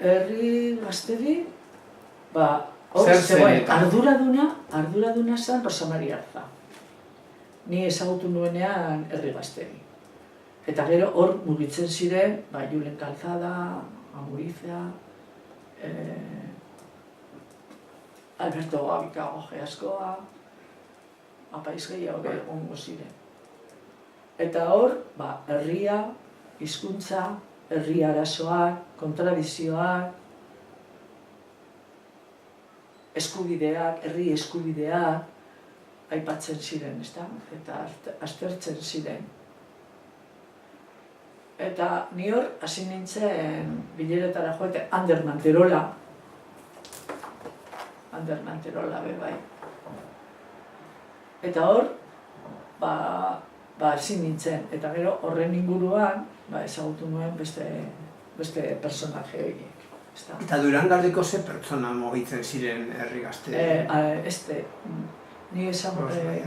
Herri gaztedi, hor zegoen arduraduna zen Rosa Maria Arza. Ni ezagutu nuenean herri gaztedi. Eta gero hor mugitzen ziren, Julen Calzada, Amurizia, Alberto Gabikago Geaskoa, apaiz gehiago egongo ziren. Eta hor, herria, hizkuntza, herri arazoak, kontradizioak, eskubideak, herri eskubideak, aipatzen ziren, ezta? Eta aztertzen ziren. Eta ni hor, hasi nintzen bileretara joate, Ander Manterola bai. Eta hor, hasi nintzen, eta gero horren inguruan, ezagutu nuen beste personaje horiek. Eta Durangaldeko ze pertsona mugitzen ziren herri gazte? Ni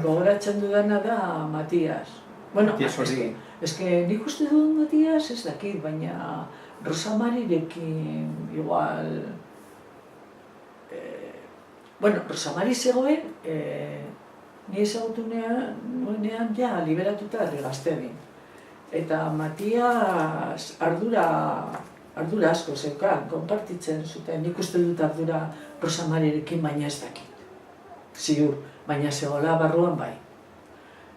gogoratzen dudana da Matias. Matias hori. Nik uste dut Matias ez dakit, baina Rosa Marirekin igual... Rosa Mari zegoen, ni ezagutu nuenean ja liberatuta herri gaztedin. Eta Matias ardura asko zeukan, konpartitzen zuten, nik uste dut ardura Rosa Marirekin, baina ez dakit. Ziur, baina zegoela barruan bai.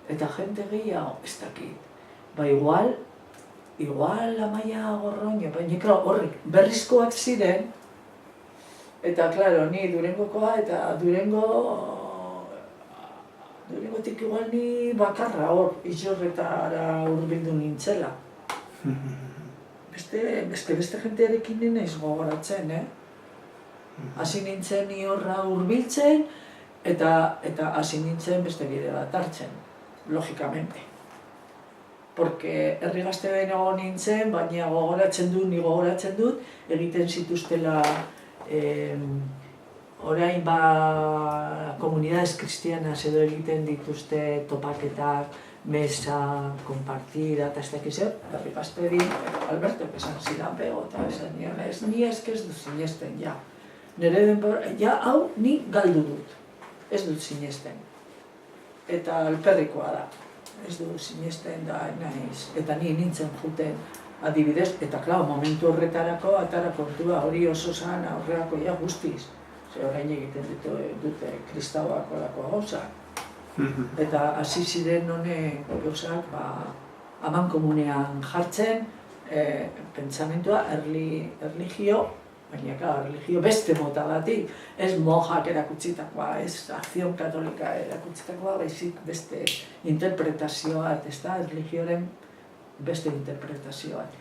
Eta jente gehiago ez dakit. Igual Amaia Gorroño, baina horrek berrizkoak ziren, eta, klaro, ni Durangokoa eta Durangotik igual ni bakarra hor, Izorretara hurbildu nintzela. Beste jentearekin naiz gogoratzen, Hasi nintzen ni horra hurbiltzen, eta hasi nintzen beste bide bat hartzen, logikamente. Porque herri gazteden egon nintzen, baina gogoratzen dut, egiten zituztela orain komunidades cristianas edo egiten dituzte topaketak, mesa, compartida, eta ez dakiz herri gaztedi, Alberto esan zidan pego, eta esan nion, ni ez dut sinesten, ja. Nire denbora, hau ni galdu dut, ez dut sinesten. Eta alperrikoa da, ez dut sinesten da naiz, eta ni nintzen juten adibidez, eta klar, momentu horretarako, atara kontua hori oso zan aurrerako guztiz. Ze orain egiten dute kristauak olako gauzak. Eta hasi ziren honek gauzak amankomunean jartzen, pentsamentua, erlijio, baina erlijio beste mota batik, ez monjak erakutsitakoa, ez akzion katolika erakutsitakoa, baizik beste interpretazioa, ez da, erlijioaren beste interpretazioak.